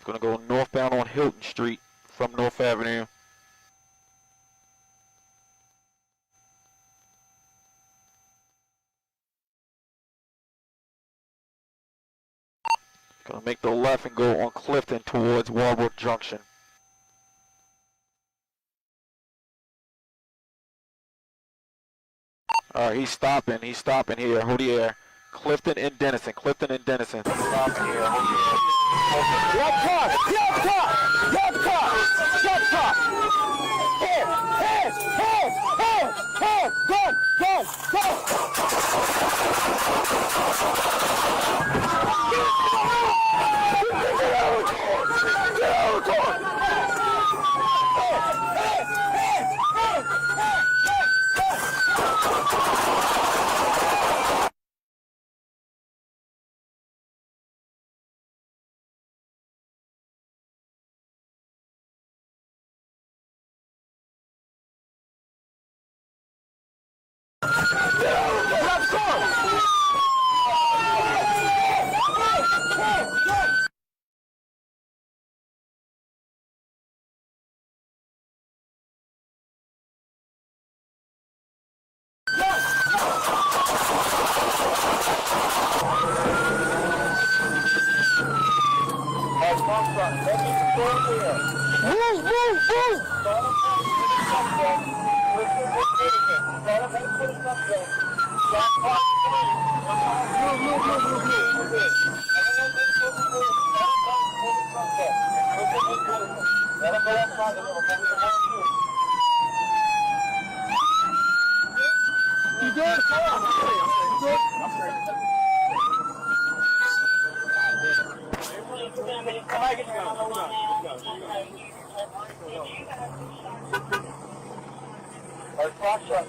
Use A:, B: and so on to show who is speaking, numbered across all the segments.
A: Gonna go northbound on Hilton Street from North Avenue. Gonna make the left and go on Clifton towards Walbrook Junction. Alright, he's stopping here. Hold the air. Clifton and Denison. Stopping here. Hold the air. Left car!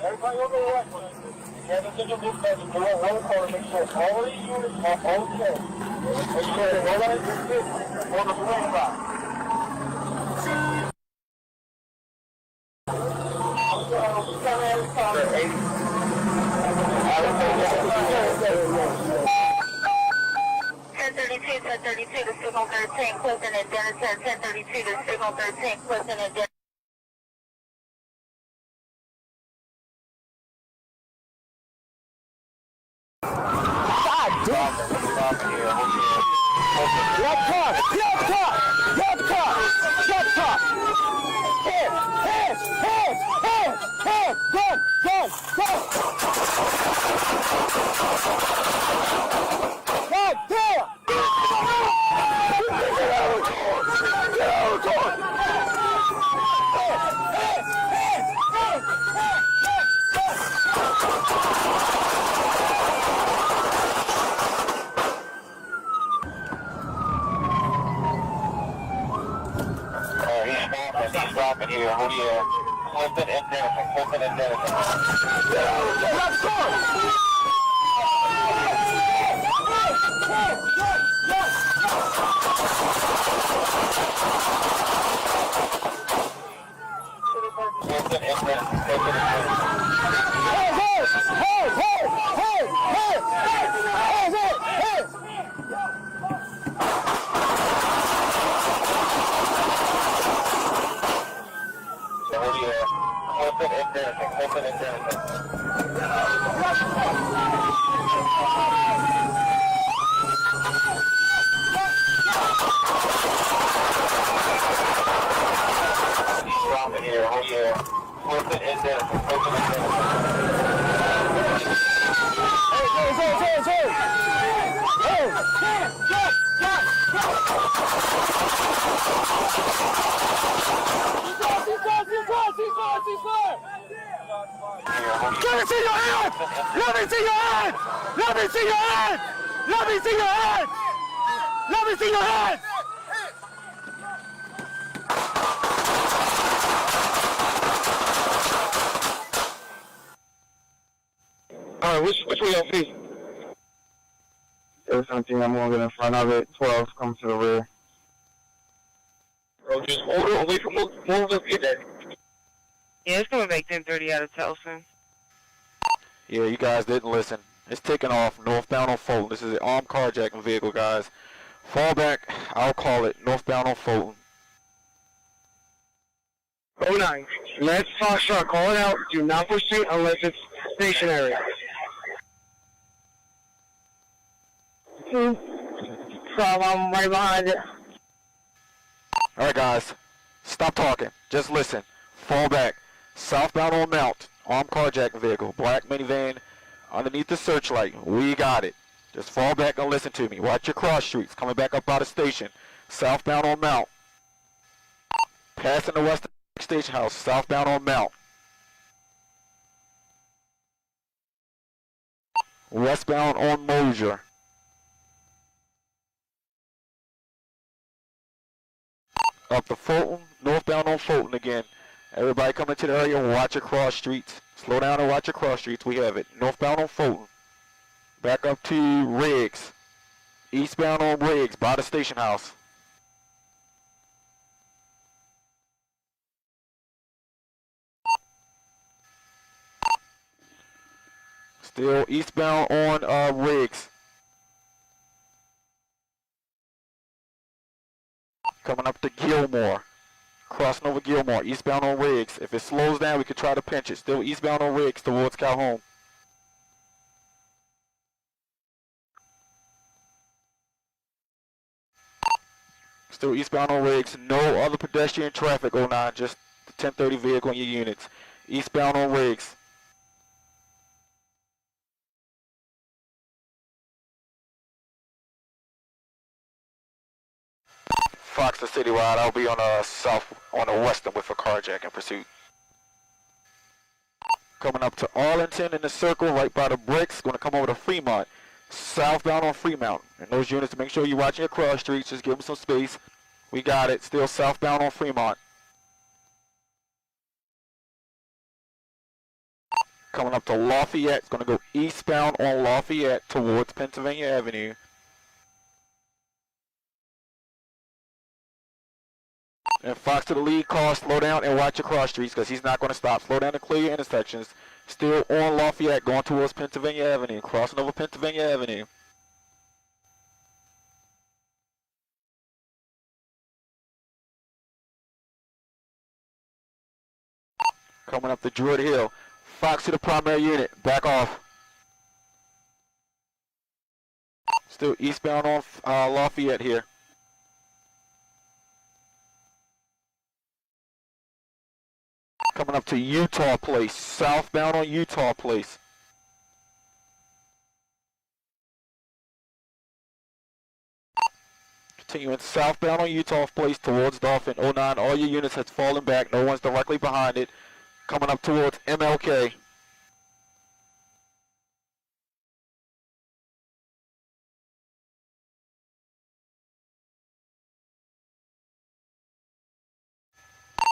B: Everybody over the right one. You have a single move and go on one corner, make sure all these units are okay. Make sure that all of them fit on the plane box.
C: $1032 to signal 13, Clifton and Denison. 1032 to signal 13, Clifton and Denison.
B: Stopping here, hold here. Clifton and Denison. Let's go! Clifton and Denison.
D: Let me see your hand! Let me see your hand! Let me see your hand! Let me see your hand! Let me see your hand!
B: Alright, which way y'all see? 17, I'm going to get in front of it. 12, come to the rear. Bro, just hold it away from move up, get that.
E: Yeah, it's going to make 10:30 out of Towson.
A: Yeah, you guys didn't listen. It's taking off northbound on Fulton. This is an armed carjacking vehicle, guys. Fall back, I'll call it, northbound on Fulton.
B: 09. Let's Foxtrot, call it out. Do not proceed unless it's stationary. I'm right behind it.
A: Alright guys, stop talking, just listen. Fall back, southbound on Mount, armed carjacking vehicle, black minivan, underneath the searchlight. We got it. Just fall back and listen to me. Watch your cross streets, coming back up out of station. Southbound on Mount. Passing the West Station House, southbound on Mount. Westbound on Mosier. Up to Fulton, northbound on Fulton again. Everybody come into the area, watch your cross streets. Slow down and watch your cross streets. We have it. Northbound on Fulton. Back up to Riggs. Eastbound on Riggs, by the station house. Still eastbound on Riggs. Coming up to Gilmore. Crossing over Gilmore, eastbound on Riggs. If it slows down, we could try to pinch it. Still eastbound on Riggs towards Calhoun. Still eastbound on Riggs. No other pedestrian traffic, 09. Just the 1030 vehicle in your units. Eastbound on Riggs. Fox to Citywide. I'll be on the western with a carjacking pursuit. Coming up to Arlington in the circle, right by the bricks. Going to come over to Fremont. Southbound on Fremont. And those units, make sure you're watching your cross streets. Just give them some space. We got it. Still southbound on Fremont. Coming up to Lafayette. It's going to go eastbound on Lafayette towards Pennsylvania Avenue. And Fox to the lead car, slow down and watch your cross streets because he's not going to stop. Slow down and clear your intersections. Still on Lafayette, going towards Pennsylvania Avenue, crossing over Pennsylvania Avenue. Coming up to Druid Hill. Fox to the primary unit, back off. Still eastbound on Lafayette here. Coming up to Utah Place, southbound on Utah Place. Continuing southbound on Utah Place towards Dolphin, 09. All your units has fallen back. No one's directly behind it. Coming up towards MLK.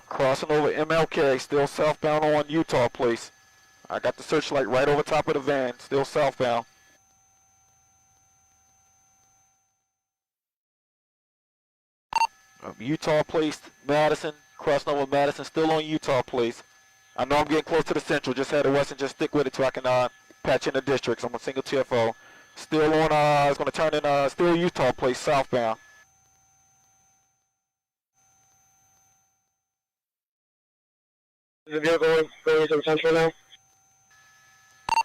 A: Crossing over MLK, still southbound on Utah Place. I got the searchlight right over top of the van, still southbound. Utah Place, Madison, crossing over Madison, still on Utah Place. I know I'm getting close to the central, just had to western, just stick with it till I can patch in the districts. I'm on single TFO. Still on, it's going to turn in, still Utah Place, southbound.
B: The vehicle going to central now?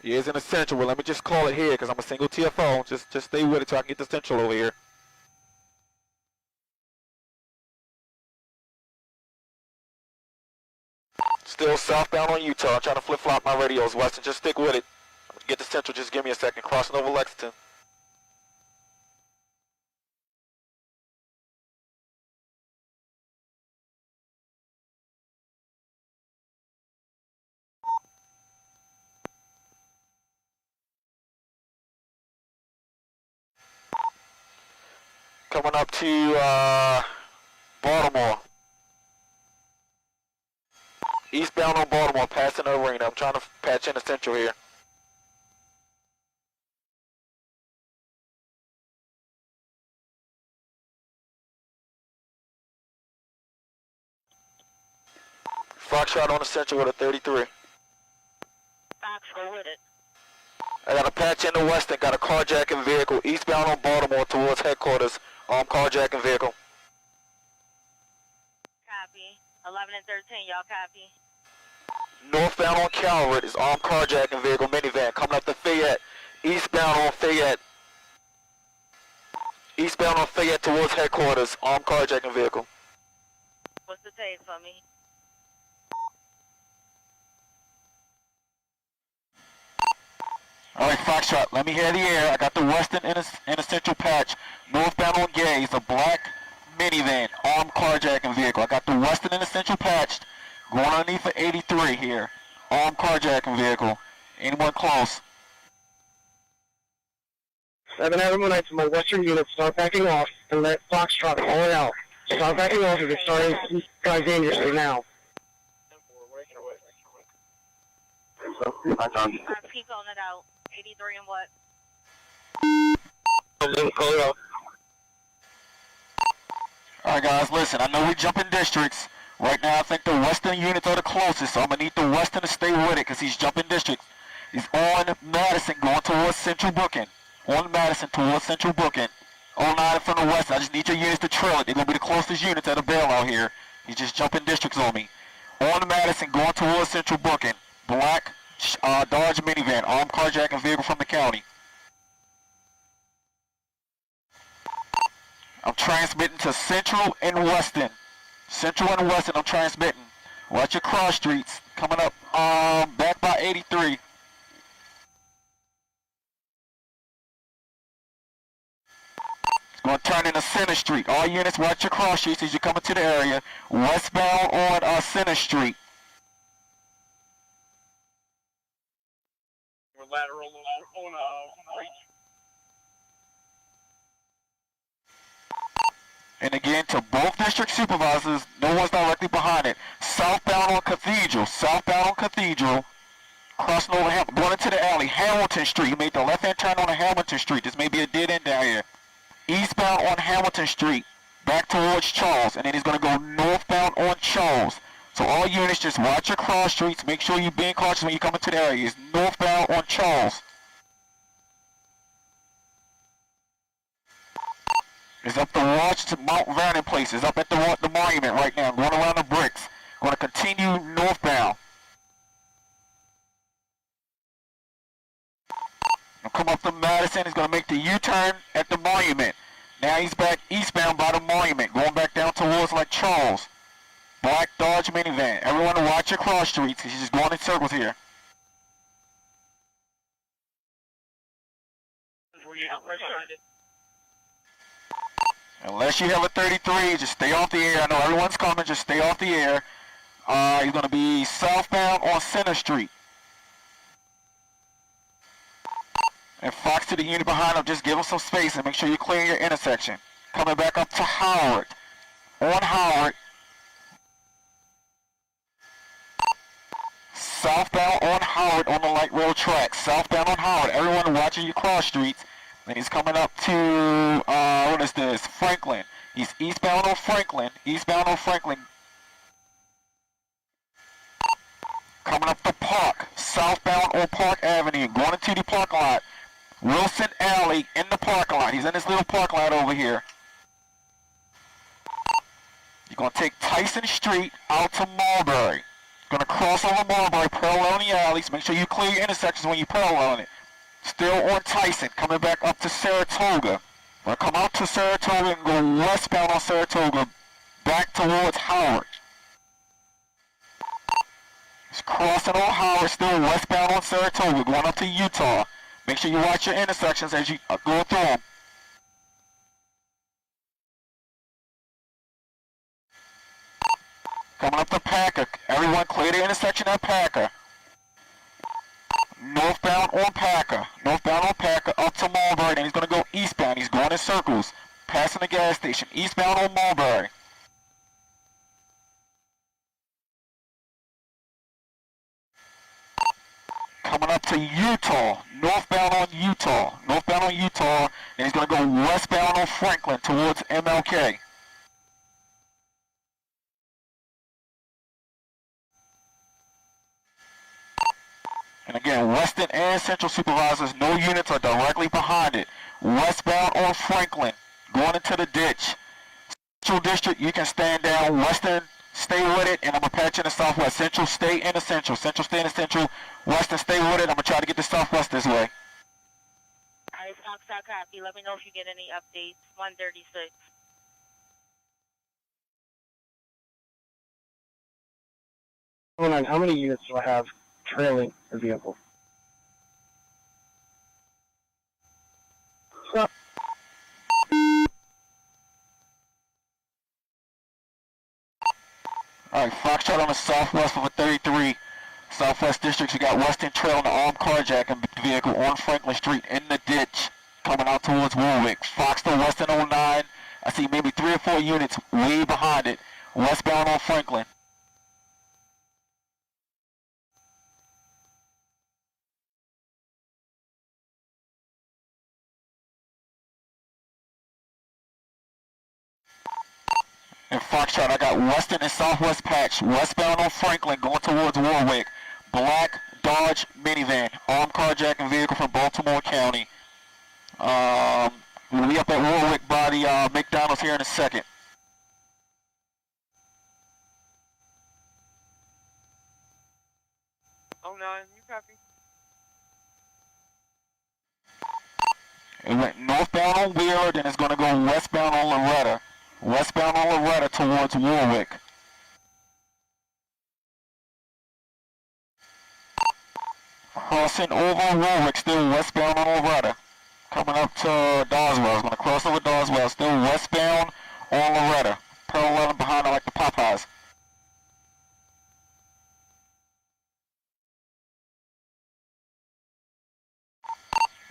A: Yeah, it's in the central. Well, let me just call it here because I'm a single TFO. Just stay with it till I can get the central over here. Still southbound on Utah. I'm trying to flip-flop my radios. Weston, just stick with it. Get the central. Just give me a second. Crossing over Lexington. Coming up to Baltimore. Eastbound on Baltimore, passing the arena. I'm trying to patch in the central here. Foxtrot on the central with a 33.
C: Fox, go with it.
A: I got a patch in the western, got a carjacking vehicle eastbound on Baltimore towards headquarters. Armed carjacking vehicle.
C: Copy. 11 and 13, y'all copy?
A: Northbound on Calvert is armed carjacking vehicle minivan coming up to Fayette. Eastbound on Fayette. Eastbound on Fayette towards headquarters. Armed carjacking vehicle.
C: What's the take for me?
A: Alright, Foxtrot, let me hear the air. I got the western and a central patch. Northbound on Gay is a black minivan, armed carjacking vehicle. I got the western and the central patched. Going underneath for 83 here. Armed carjacking vehicle. Anyone close?
B: 7 Avenue Night to my western unit, start backing off and let Foxtrot haul it out. Start backing off if it's starting to drive dangerously now.
C: Keep on it out. 83 and what?
B: Call it out.
A: Alright guys, listen, I know we're jumping districts. Right now I think the western units are the closest, so I'm going to need the western to stay with it because he's jumping districts. He's on Madison going towards central booking. On Madison towards central booking. 09 from the west, I just need your units to trail it. They're going to be the closest units at a bailout here. He's just jumping districts on me. On Madison going towards central booking. Black Dodge minivan, armed carjacking vehicle from the county. I'm transmitting to Central and Weston. Central and Weston, I'm transmitting. Watch your cross streets. Coming up back by 83. It's going to turn into Center Street. All units, watch your cross streets as you're coming to the area. Westbound on Center Street.
B: Lateral on right.
A: And again, to both district supervisors, no one's directly behind it. Southbound on Cathedral, crossing over, going into the alley, Hamilton Street. You made the left-hand turn on Hamilton Street. This may be a dead end down here. Eastbound on Hamilton Street, back towards Charles, and then he's going to go northbound on Charles. So all units, just watch your cross streets. Make sure you're being cautious when you come into the area. It's northbound on Charles. It's up the watch to Mount Vernon Place. It's up at the monument right now. Going around the bricks. Going to continue northbound. Now come up to Madison. He's going to make the U-turn at the monument. Now he's back eastbound by the monument. Going back down towards like Charles. Black Dodge minivan. Everyone watch your cross streets. He's just going in circles here. Unless you have a 33, just stay off the air. I know everyone's coming, just stay off the air. He's going to be southbound on Center Street. And Fox to the unit behind him, just give him some space and make sure you clear your intersection. Coming back up to Howard. On Howard. Southbound on Howard on the light rail track. Southbound on Howard. Everyone watching your cross streets. And he's coming up to, what is this? Franklin. He's eastbound on Franklin. Eastbound on Franklin. Coming up to Park. Southbound on Park Avenue. Going into the parking lot. Wilson Alley in the parking lot. He's in this little parking lot over here. You're going to take Tyson Street out to Mulberry. Going to cross over Mulberry, parallel in the alleys. Make sure you clear your intersections when you parallel it. Still on Tyson, coming back up to Saratoga. Going to come out to Saratoga and go westbound on Saratoga, back towards Howard. Just crossing on Howard, still westbound on Saratoga, going up to Utah. Make sure you watch your intersections as you go through them. Coming up to Packer. Everyone clear the intersection at Packer. Northbound on Packer. Northbound on Packer up to Mulberry. Then he's going to go eastbound. He's going in circles. Passing the gas station. Eastbound on Mulberry. Coming up to Utah. Northbound on Utah. Northbound on Utah. And he's going to go westbound on Franklin towards MLK. And again, Western and Central supervisors, no units are directly behind it. Westbound on Franklin, going into the ditch. Central District, you can stand down. Western, stay with it, and I'm going to patch in the Southwest. Central, stay in the Central. Central, stay in the Central. Western, stay with it. I'm going to try to get the Southwest this way.
C: Alright, Foxtrot copy. Let me know if you get any updates. 136.
B: Hold on, how many units do I have trailing the vehicle? Stop.
A: Alright, Foxtrot on the Southwest for 33. Southwest District, you got Western trailing the armed carjacking vehicle on Franklin Street in the ditch, coming out towards Warwick. Fox to Western 09. I see maybe 3 or 4 units way behind it. Westbound on Franklin. And Foxtrot, I got Western and Southwest patch. Westbound on Franklin, going towards Warwick. Black Dodge minivan, armed carjacking vehicle from Baltimore County. We'll be up at Warwick by the McDonald's here in a second.
E: Oh, no, you copy.
A: It went northbound on Wheeler, then it's going to go westbound on Loretta. Westbound on Loretta towards Warwick. Crossing over Warwick, still westbound on Loretta. Coming up to Doswell. It's going to cross over Doswell, still westbound on Loretta. Parallel behind it like the Popeyes.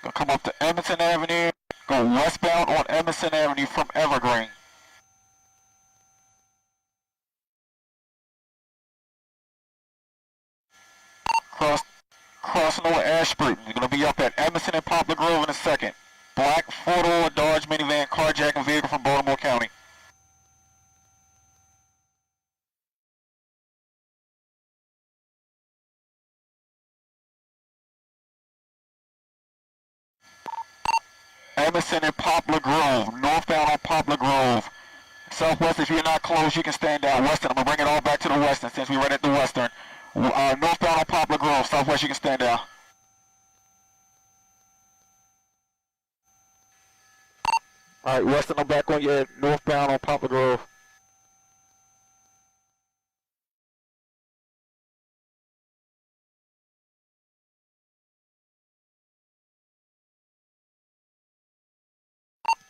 A: Gonna come up to Emerson Avenue, go westbound on Emerson Avenue from Evergreen. Crossing over Ashburton. You're gonna be up at Emerson and Poplar Grove in a second. Black 4-door Dodge minivan carjacking vehicle from Baltimore County. Emerson and Poplar Grove, northbound on Poplar Grove. Southwest, if you're not close, you can stand down. Western, I'm going to bring it all back to the Western since we're right at the Western. Northbound on Poplar Grove, Southwest, you can stand down. Alright, Western, I'm back on your northbound on Poplar Grove.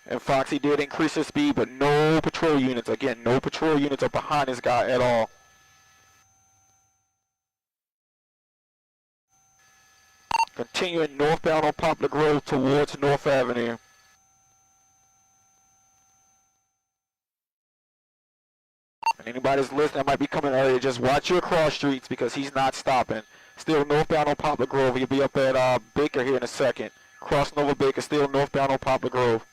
A: And Foxy did increase his speed, but no patrol units. Again, no patrol units are behind this guy at all. Continuing northbound on Poplar Grove towards North Avenue. And anybody that's listening that might be coming earlier, just watch your cross streets because he's not stopping. Still northbound on Poplar Grove. He'll be up at Baker here in a second. Crossing over Baker, still northbound on Poplar Grove.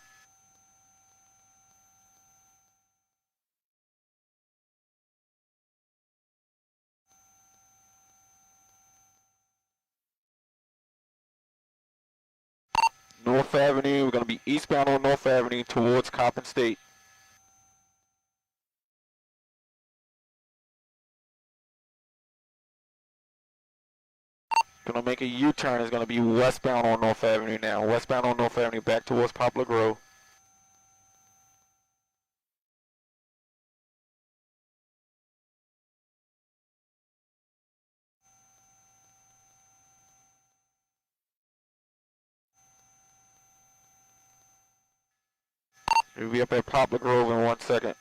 A: North Avenue, we're going to be eastbound on North Avenue towards Coppin State. Going to make a U-turn, is going to be westbound on North Avenue now. Westbound on North Avenue back towards Poplar Grove. We'll be up at Poplar Grove in 1 second.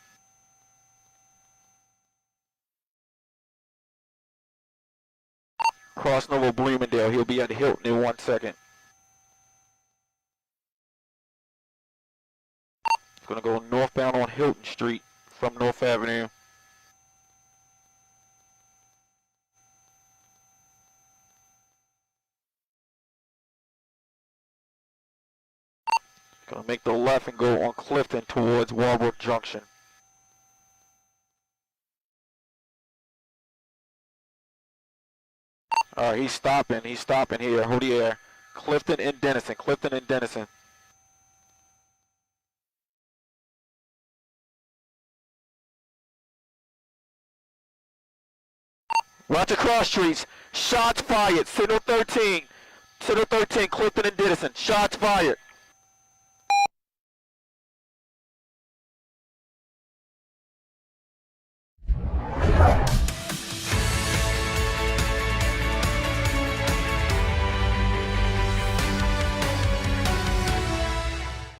A: Crossing over Bloomingdale. He'll be at Hilton in 1 second. It's going to go northbound on Hilton Street from North Avenue. Going to make the left and go on Clifton towards Walbrook Junction. Alright, he's stopping here. Hold the air. Clifton and Dennison. Watch across streets. Shots fired. Signal 13, Clifton and Dennison. Shots fired.